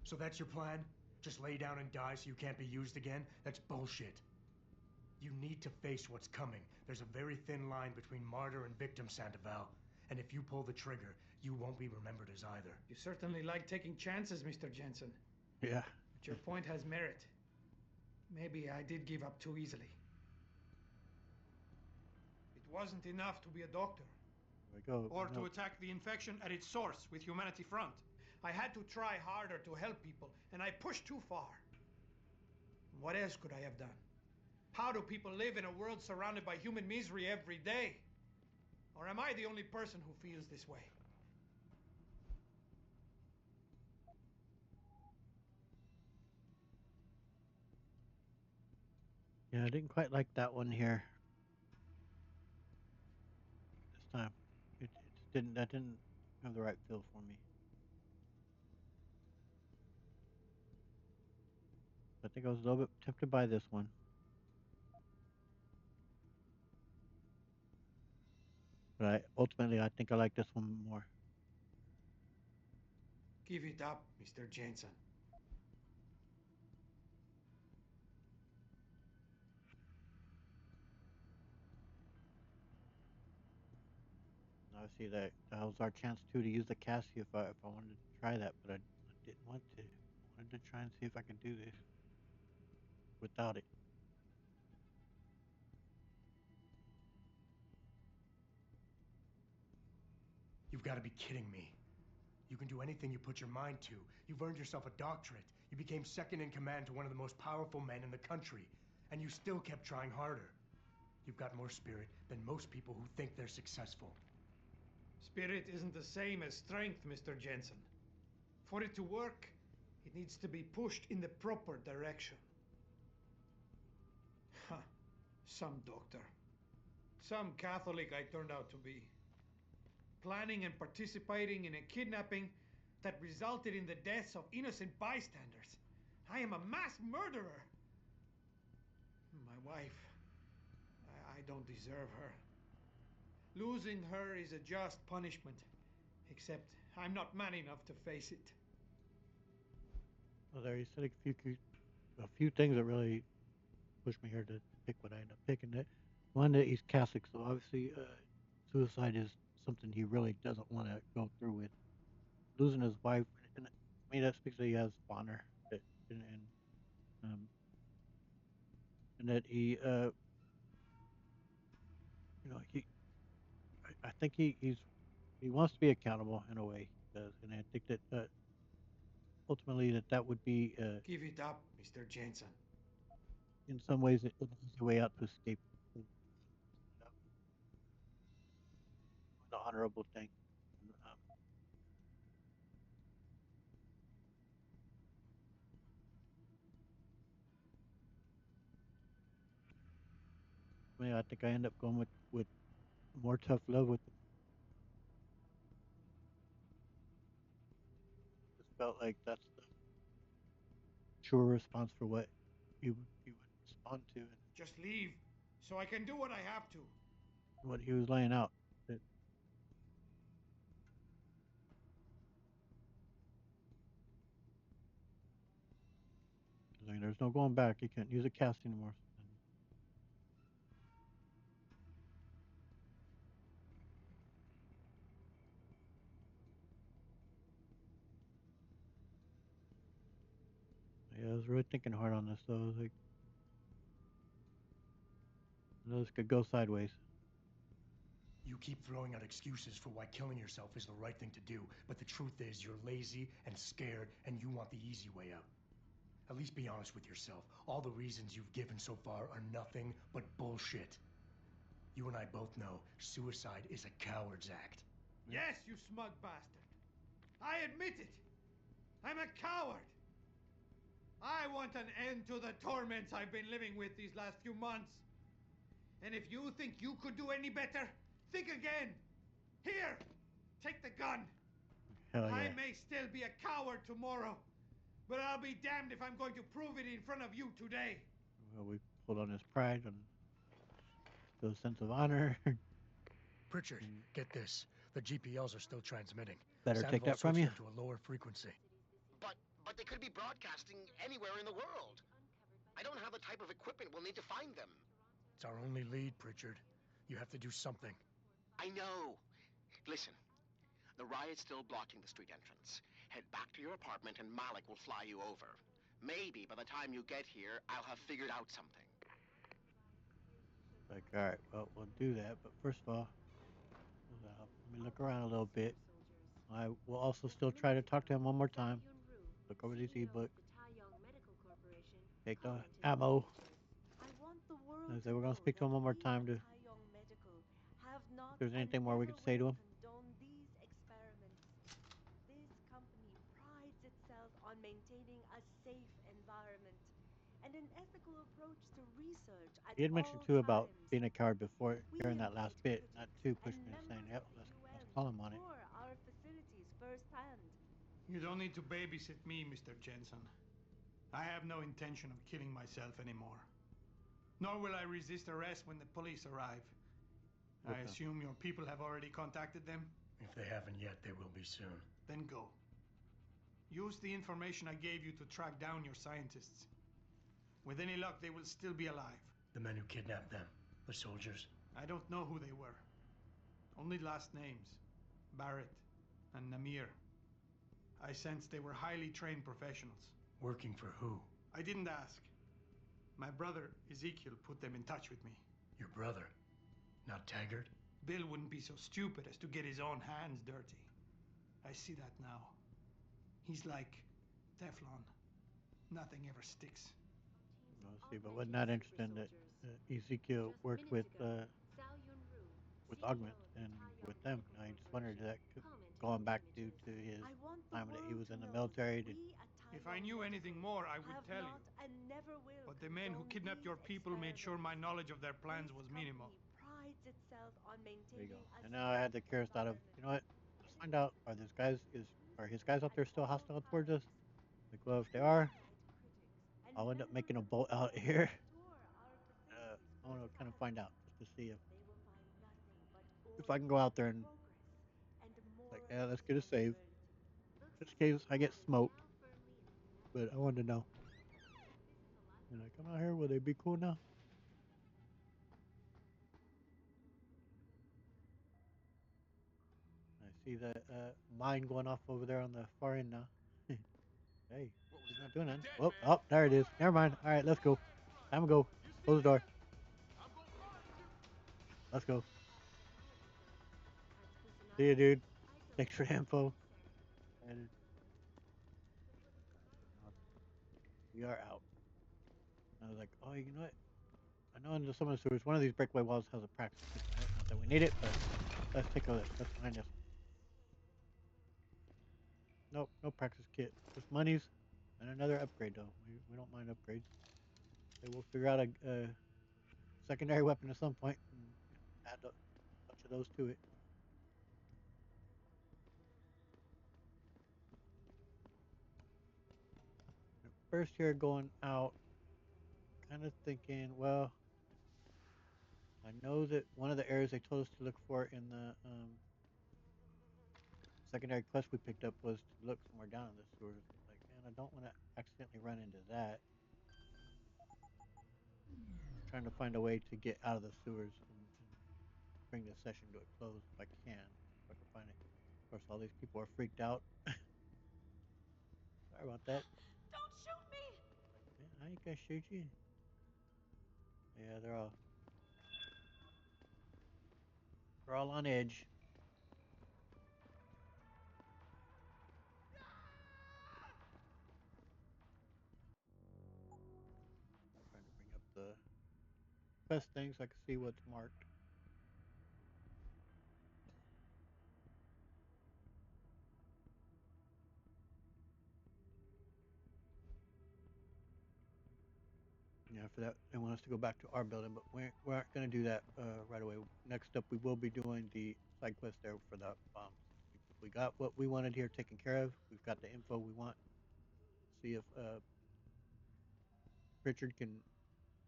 [SPEAKER 3] So that's your plan? Just lay down and die so you can't be used again? That's bullshit. You need to face what's coming. There's a very thin line between martyr and victim, Sandoval. And if you pull the trigger, you won't be remembered as either.
[SPEAKER 11] You certainly like taking chances, Mr. Jensen.
[SPEAKER 1] Yeah.
[SPEAKER 11] But your point has merit. Maybe I did give up too easily. It wasn't enough to be a doctor.
[SPEAKER 1] There we go.
[SPEAKER 11] Or to attack the infection at its source with Humanity Front. I had to try harder to help people, and I pushed too far. What else could I have done? How do people live in a world surrounded by human misery every day? Or am I the only person who feels this way?
[SPEAKER 1] Yeah, I didn't quite like that one here. This time, it didn't. That didn't have the right feel for me. I think I was a little bit tempted by this one. But ultimately, I think I like this one more.
[SPEAKER 11] Give it up, Mr. Jensen.
[SPEAKER 1] Obviously, that was our chance too to use the Cassie if I wanted to try that, but without it.
[SPEAKER 3] You've got to be kidding me. You can do anything you put your mind to. You've earned yourself a doctorate. You became second in command to one of the most powerful men in the country. And you still kept trying harder. You've got more spirit than most people who think they're successful.
[SPEAKER 11] Spirit isn't the same as strength, Mr. Jensen. For it to work, it needs to be pushed in the proper direction. Huh. Some doctor. Some Catholic I turned out to be. Planning and participating in a kidnapping that resulted in the deaths of innocent bystanders. I am a mass murderer. My wife. I don't deserve her. Losing her is a just punishment. Except I'm not man enough to face it.
[SPEAKER 1] Well, there you said a few things that really pushed me here to pick what I ended up picking. It one, that he's Catholic, so obviously suicide is something he really doesn't want to go through with. Losing his wife, and I mean that speaks that he has honor, um, and that he, he, I think he wants to be accountable in a way, he does, and I think that ultimately that would be
[SPEAKER 11] Give it up, Mr. Jensen.
[SPEAKER 1] in some ways an easy way out to escape. The honorable thing. I think I end up going with more tough love with him. Just felt like that's the true response for what he would respond to and
[SPEAKER 11] Just leave, so I can do what I have to.
[SPEAKER 1] what he was laying out. That, I mean, there's no going back. You can't use a cast anymore. Yeah, I was really thinking hard on this though. I was like, I know this could go sideways.
[SPEAKER 3] You keep throwing out excuses for why killing yourself is the right thing to do, but the truth is you're lazy and scared and you want the easy way out. At least be honest with yourself. All the reasons you've given so far are nothing but bullshit. You and I both know suicide is a coward's act.
[SPEAKER 11] Yes, you smug bastard. I admit it. I'm a coward. I want an end to the torments I've been living with these last few months. And if you think you could do any better, think again. Here, take the gun.
[SPEAKER 1] Hell yeah.
[SPEAKER 11] I may still be a coward tomorrow, but I'll be damned if I'm going to prove it in front of you today.
[SPEAKER 1] Well, we pulled on his pride and the sense of honor.
[SPEAKER 3] Pritchard, get this. The GPLs are still transmitting.
[SPEAKER 1] Better take that
[SPEAKER 3] Sandoval
[SPEAKER 1] from
[SPEAKER 3] switched
[SPEAKER 1] you.
[SPEAKER 3] them to a lower frequency.
[SPEAKER 4] But they could be broadcasting anywhere in the world. I don't have the type of equipment we'll need to find them.
[SPEAKER 3] It's our only lead, Pritchard. You have to do something.
[SPEAKER 4] I know. Listen, the riot's still blocking the street entrance. Head back to your apartment and Malik will fly you over. Maybe by the time you get here, I'll have figured out something.
[SPEAKER 1] Like, all right, well, we'll do that. But first of all, let me look around a little bit. I will also still try to talk to him one more time. Look over these ebooks. Take the ammo.
[SPEAKER 17] I want the world
[SPEAKER 1] I said we're gonna speak to him one more time to. If there's anything more we could say to him.
[SPEAKER 17] Condone these experiments. This company prides itself on maintaining a safe environment and an ethical approach to research at
[SPEAKER 1] He had mentioned
[SPEAKER 17] all
[SPEAKER 1] too about
[SPEAKER 17] times.
[SPEAKER 1] being a coward before
[SPEAKER 17] We
[SPEAKER 1] during that last bit.
[SPEAKER 17] invite
[SPEAKER 1] That too pushed
[SPEAKER 17] and
[SPEAKER 1] me to saying,
[SPEAKER 17] members
[SPEAKER 1] "Yep,
[SPEAKER 17] of the
[SPEAKER 1] let's
[SPEAKER 17] UN
[SPEAKER 1] call him
[SPEAKER 17] to
[SPEAKER 1] on it."
[SPEAKER 17] tour our facilities firsthand.
[SPEAKER 11] You don't need to babysit me, Mr. Jensen. I have no intention of killing myself anymore. Nor will I resist arrest when the police arrive. I
[SPEAKER 1] Okay.
[SPEAKER 11] assume your people have already contacted them?
[SPEAKER 3] If they haven't yet, they will be soon.
[SPEAKER 11] Then go. Use the information I gave you to track down your scientists. With any luck, they will still be alive.
[SPEAKER 3] The men who kidnapped them, the soldiers.
[SPEAKER 11] I don't know who they were. Only last names. Barrett and Namir. I sensed they were highly trained professionals.
[SPEAKER 3] Working for who?
[SPEAKER 11] I didn't ask. My brother, Ezekiel, put them in touch with me.
[SPEAKER 3] Your brother, not Taggert?
[SPEAKER 11] Bill wouldn't be so stupid as to get his own hands dirty. I see that now. He's like Teflon. Nothing ever sticks.
[SPEAKER 1] Let's see, but was not interested in that Ezekiel worked with Augment and with them. And I just wondered that going back due to his
[SPEAKER 17] I want the
[SPEAKER 1] time that he
[SPEAKER 17] world
[SPEAKER 1] was
[SPEAKER 17] to
[SPEAKER 1] in the
[SPEAKER 17] know
[SPEAKER 1] military.
[SPEAKER 17] that we at
[SPEAKER 11] If I knew anything more, I would
[SPEAKER 17] have
[SPEAKER 11] tell
[SPEAKER 17] not
[SPEAKER 11] you.
[SPEAKER 17] and never will
[SPEAKER 11] But the men who
[SPEAKER 17] condone
[SPEAKER 11] kidnapped your
[SPEAKER 17] these
[SPEAKER 11] people made sure my
[SPEAKER 17] experiments.
[SPEAKER 11] knowledge of their plans
[SPEAKER 17] This
[SPEAKER 11] was minimal.
[SPEAKER 17] company prides itself on
[SPEAKER 1] There you
[SPEAKER 17] maintaining
[SPEAKER 1] go.
[SPEAKER 17] a
[SPEAKER 1] And now I had the
[SPEAKER 17] safe
[SPEAKER 1] curious thought of,
[SPEAKER 17] environment.
[SPEAKER 1] you know what? Let's find out. Are his guys out there still hostile towards us? Like, well, if they are, I'll end up making a bolt out here. I want to kind of find out just to see
[SPEAKER 17] They will find nothing but
[SPEAKER 1] if I
[SPEAKER 17] order,
[SPEAKER 1] can go out there and
[SPEAKER 17] progress, and
[SPEAKER 1] like,
[SPEAKER 17] moral
[SPEAKER 1] yeah, let's get a save.
[SPEAKER 17] excellence.
[SPEAKER 1] Just in case I get smoked. But I wanted to know. And I come out here, will they be cool now? I see that mine going off over there on the far end now. Hey, he's not doing that. Oh, oh, there it is. Never mind. All right, let's go. Time to go. Close the door. Let's go. See you, dude. Thanks for the info. And we are out. I was like, oh, you know what? I know in some of the sewers, one of these breakaway walls has a practice kit, right? Not that we need it, but let's take a look. What's behind us? Nope, no practice kit. Just monies and another upgrade, though. We don't mind upgrades. They will figure out a secondary weapon at some point and add a bunch of those to it. First here going out, kind of thinking, well, I know that one of the areas they told us to look for in the secondary quest we picked up was to look somewhere down in the sewers. Like, man, I don't want to accidentally run into that. Trying to find a way to get out of the sewers and bring this session to a close if I can. If I can find it. Of course, all these people are freaked out. Sorry about that.
[SPEAKER 17] Don't shoot me!
[SPEAKER 1] Man, I ain't gonna shoot you. Yeah, they're all on edge. I'm trying to bring up the quest thing so I can see what's marked. Yeah, for that, they want us to go back to our building, but we aren't going to do that right away. Next up, we will be doing the side quest there for the bombs. We got what we wanted here taken care of. We've got the info we want. See if Richard can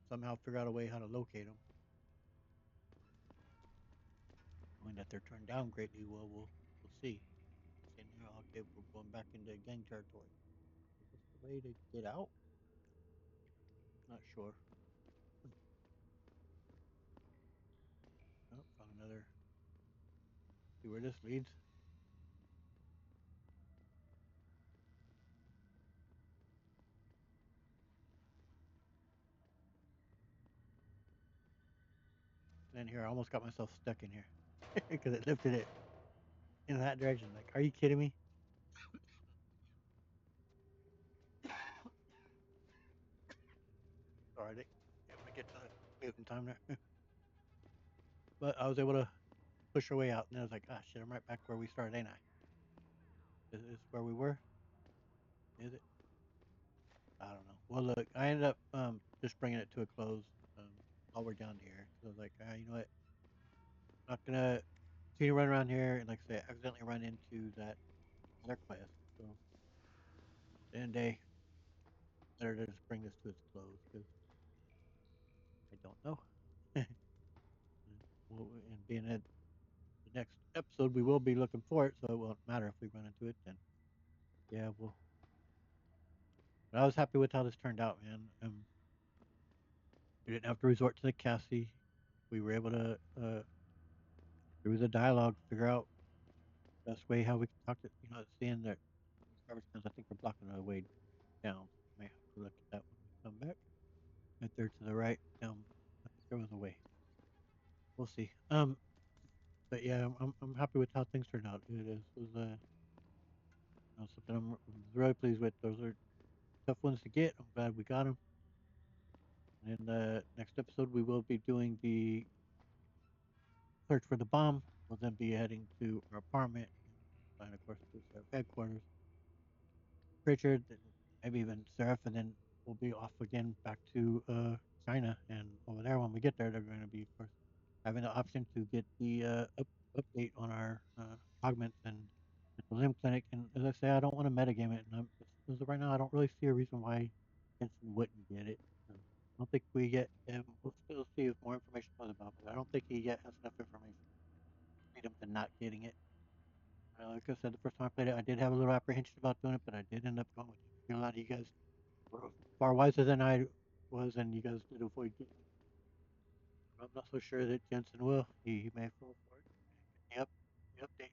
[SPEAKER 1] somehow figure out a way how to locate them. Knowing that they're turned down greatly, well, we'll see. Saying, you know, okay, we're going back into gang territory. Is this the way to get out? Not sure. Oh, found another. See where this leads. And here, I almost got myself stuck in here because it lifted it in that direction. Like, are you kidding me? Sorry, let me get to the mutant time there. But I was able to push her way out, and I was like, ah, shit, I'm right back where we started, ain't I? Is this where we were? Is it? I don't know. Well, look, I ended up just bringing it to a close while we're down here. So I was like, ah, you know what? I'm not gonna continue to run around here and, like I say, accidentally run into that other quest. So at the end of the day, better to just bring this to its close because I don't know. Well, and being at the next episode, we will be looking for it, so it won't matter if we run into it. Then, yeah, we'll. But I was happy with how this turned out, man. We didn't have to resort to the Cassie. We were able to, through the dialogue, figure out the best way how we can talk to. You know, seeing that garbage cans, I think we're blocking our way down. May have to look at that when we come back. If there there to the right. I think there was a way. We'll see. But yeah, I'm happy with how things turned out. Was something I'm really pleased with. Those are tough ones to get. I'm glad we got them. And in the next episode, we will be doing the search for the bomb. We'll then be heading to our apartment and, of course, to Seraph headquarters. Richard, and maybe even Seraph, and then we'll be off again back to China. And over there, when we get there, they're going to be, of course, having the option to get the update on our augments and at the limb clinic. And as I say, I don't want to metagame it. And as of right now, I don't really see a reason why Jensen wouldn't get it. I don't think we get. We'll still see if more information comes about, but I don't think he yet has enough information to lead him to not getting it. Like I said, the first time I played it, I did have a little apprehension about doing it, but I did end up going with it. A lot of you guys were far wiser than I was, and you guys did avoid getting it. I'm not so sure that Jensen will. He may fall for it and get the update.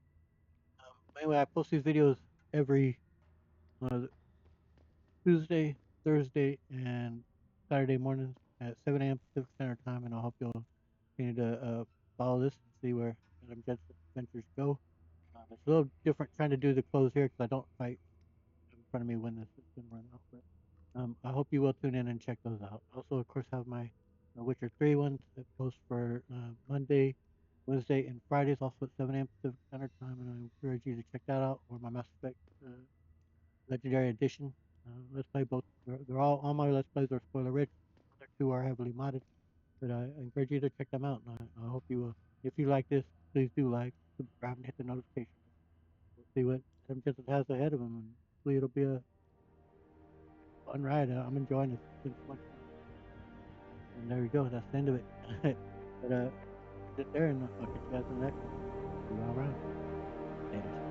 [SPEAKER 1] Anyway, I post these videos every uh, Tuesday, Thursday, and Saturday mornings at 7 a.m. Pacific Standard Time, and I hope you'll continue to follow this and see where Adam Jensen's adventures go. It's a little different trying to do the close here because I don't fight in front of me when this is going to run out. But I hope you will tune in and check those out. Also, of course, have my Witcher 3 ones that post for Monday, Wednesday, and Fridays, also at 7 a.m. Pacific Standard Time. And I encourage you to check that out, or my Mass Effect Legendary Edition. Let's Play both. They're all my Let's Plays are spoiler rich. The other two are heavily modded. But I encourage you to check them out. And I hope you will. If you like this, please do like, subscribe, and hit the notification. We'll see what Adam Jensen has ahead of him. And hopefully it'll be a fun ride. I'm enjoying this. It's been so much fun. And there you go. That's the end of it. But end it there, and I'll catch you guys in the next one. See you all around. Later.